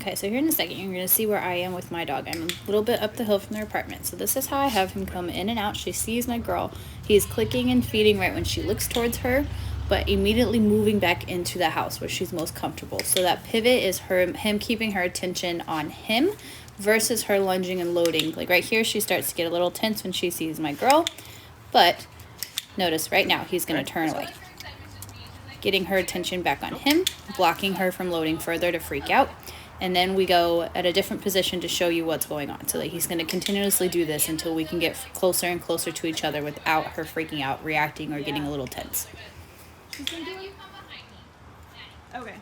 Okay, so here in a second, you're going to see where I am with my dog. I'm a little bit up the hill from their apartment. So this is how I have him come in and out. She sees my girl. He's clicking and feeding right when she looks towards her, but immediately moving back into the house where she's most comfortable. So that pivot is him keeping her attention on him versus her lunging and loading. Like right here, she starts to get a little tense when she sees my girl, but notice right now he's going to turn away, getting her attention back on him, blocking her from loading further to freak out. And then we go at a different position to show you what's going on. So that he's going to continuously do this until we can get closer and closer to each other without her freaking out, reacting, or getting a little tense. She's gonna do it? Okay.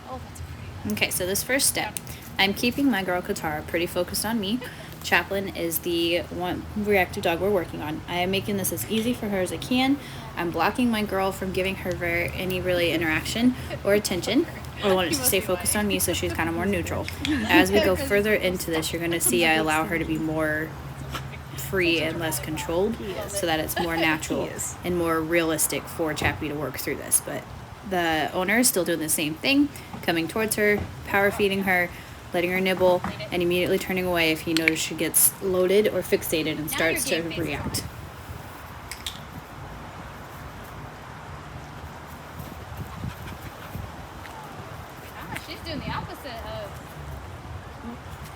Oh, that's pretty. Okay, so this first step, I'm keeping my girl Katara pretty focused on me. Chaplin is the one reactive dog we're working on. I am making this as easy for her as I can. I'm blocking my girl from giving her any really interaction or attention. I want it to stay focused on me so she's kind of more neutral. As we go further into this, you're going to see I allow her to be more free and less controlled so that it's more natural and more realistic for Chappie to work through this. But the owner is still doing the same thing, coming towards her, power feeding her, letting her nibble, and immediately turning away if he notices she gets loaded or fixated and starts to react. She's doing the opposite of...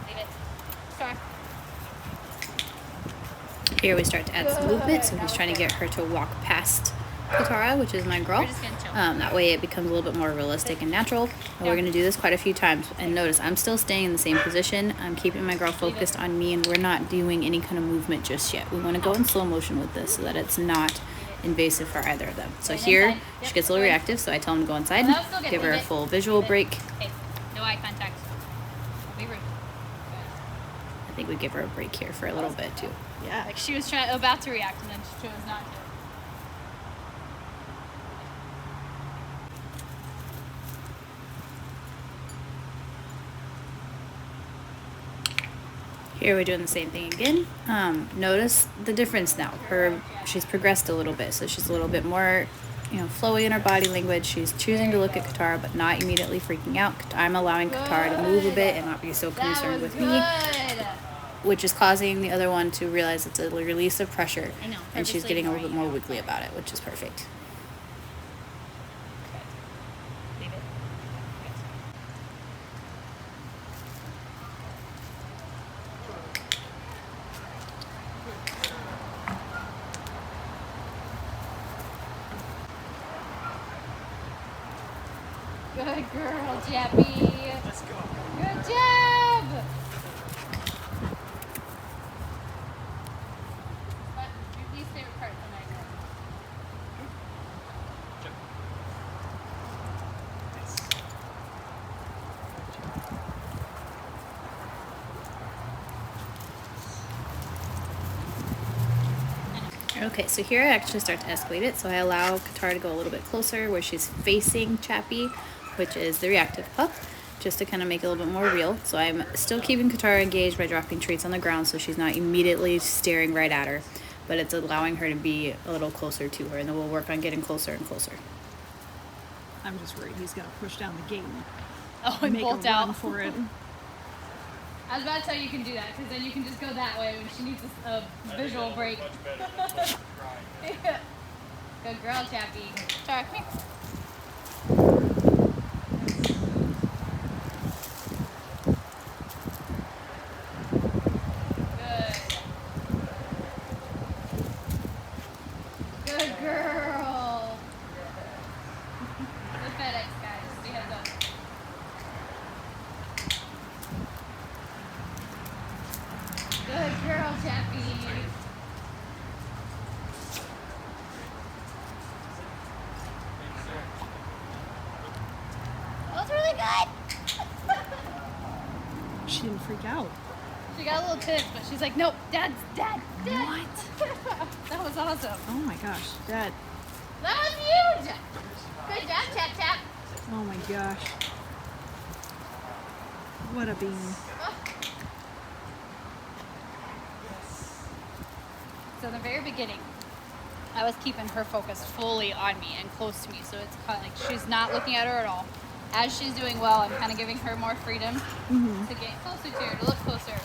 Leave it. Sorry. Here we start to add some movement, so he's trying to get her to walk past Katara, which is my girl. That way it becomes a little bit more realistic and natural. And we're going to do this quite a few times. And notice I'm still staying in the same position. I'm keeping my girl focused on me, and we're not doing any kind of movement just yet. We want to go in slow motion with this so that it's not invasive for either of them. So here she gets a little reactive, so I tell him to go inside, give her a full visual break. No eye contact. Be rude. I think we give her a break here for a little bit too. Yeah. Like she was about to react and then she chose not to. Here we're doing the same thing again. Notice the difference now. She's progressed a little bit, so she's a little bit more, flowy in her body language. She's choosing to look at Katara, but not immediately freaking out. I'm allowing Katara to move a bit and not be so concerned with me, which is causing the other one to realize it's a release of pressure, and she's getting a little bit more wiggly about it, which is perfect. Good girl, Jappy. Let's go. Good job. What's your least favorite part tonight? Okay, so here I actually start to escalate it. So I allow Katara to go a little bit closer where she's facing Chappie, which is the reactive pup, just to kind of make it a little bit more real. So I'm still keeping Katara engaged by dropping treats on the ground so she's not immediately staring right at her, but it's allowing her to be a little closer to her, and then we'll work on getting closer and closer. I'm just worried he's going to push down the gate and make bolt a run out for it. I was about to tell you can do that, because then you can just go that way when she needs a visual break. Yeah. Good girl, Chappie. Sorry, come here. Good girl. The FedEx guy, just be heads up. Good girl, Chappie. That was really good. She didn't freak out. She got a little tiff, but she's like, nope, Dad. What? That was awesome. Oh my gosh, Dad. That was huge. Good job, Tap Tap. Oh my gosh. What a bean. So in the very beginning, I was keeping her focus fully on me and close to me, so it's kind of like she's not looking at her at all. As she's doing well, I'm kind of giving her more freedom to get closer to her, to look closer.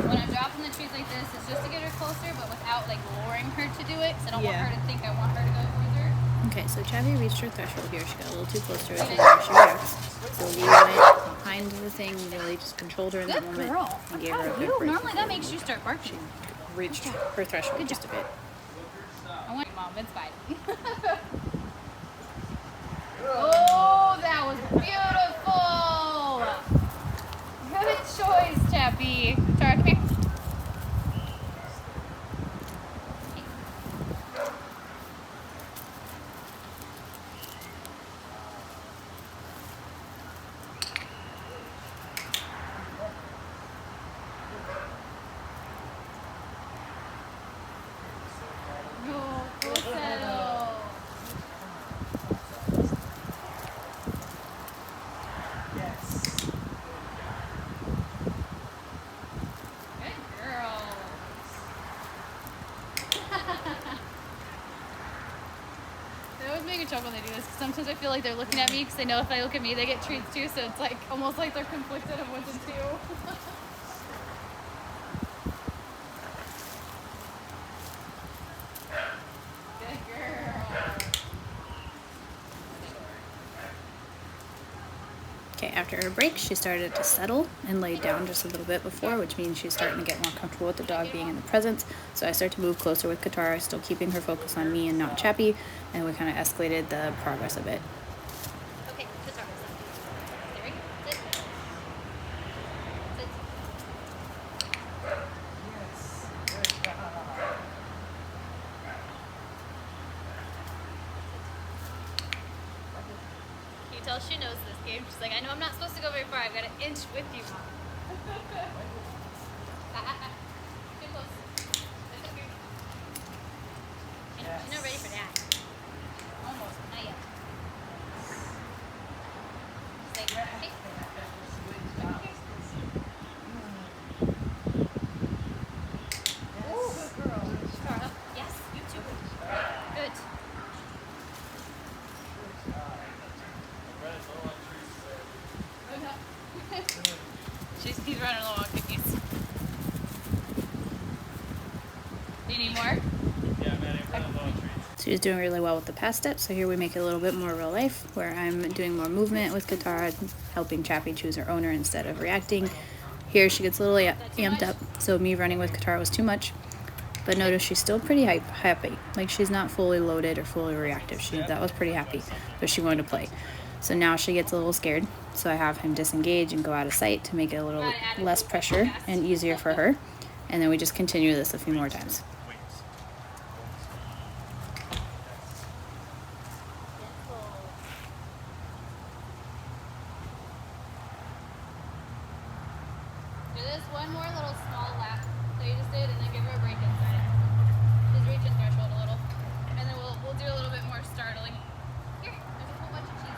When I'm dropping the treats like this, it's just to get her closer, but without like lowering her to do it, because I don't want her to think I want her to go further. Okay, so Chappie reached her threshold here. She got a little too close to her, so now she reacts. So we went behind the thing, really just controlled her in that moment and gave her a good break. Normally that makes you start barking. Reached her threshold just a bit. I want Mom, it's fine. Oh, that was beautiful. Good choice, Chappie. Tara, come here. Go settle. Good girl. They always make a chuckle when they do this. Sometimes I feel like they're looking at me because they know if they look at me, they get treats too. So it's like almost like they're conflicted of what to do. Good girl. Okay, after her break, she started to settle and lay down just a little bit before, which means she's starting to get more comfortable with the dog being in the presence. So I start to move closer with Katara, still keeping her focus on me and not Chappie, and we kind of escalated the progress a bit. Okay, good job. There you go. Sit. Sit. Can you tell she knows this game? She's like, I know I'm not supposed to go very far. I've got an inch with you, Mom. Too close. That's okay. She's not ready for that. Almost, but not yet. She's like, hey. Ooh, good girl. Tara, yes, you too. Good. He's running low on cookies. Do you need more? She was doing really well with the past steps, so here we make it a little bit more real life, where I'm doing more movement with Katara, helping Chappie choose her owner instead of reacting. Here she gets a little amped up, so me running with Katara was too much. But notice she's still pretty happy. Like, she's not fully loaded or fully reactive. That was pretty happy, but she wanted to play. So now she gets a little scared, so I have him disengage and go out of sight to make it a little less pressure and easier for her. And then we just continue this a few more times. Do this one more little small lap that you just did, and then give her a break inside. Just reach in threshold a little, and then we'll do a little bit more startling. Here, there's a whole bunch of cheese.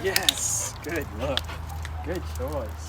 Yes. Good look. Good choice.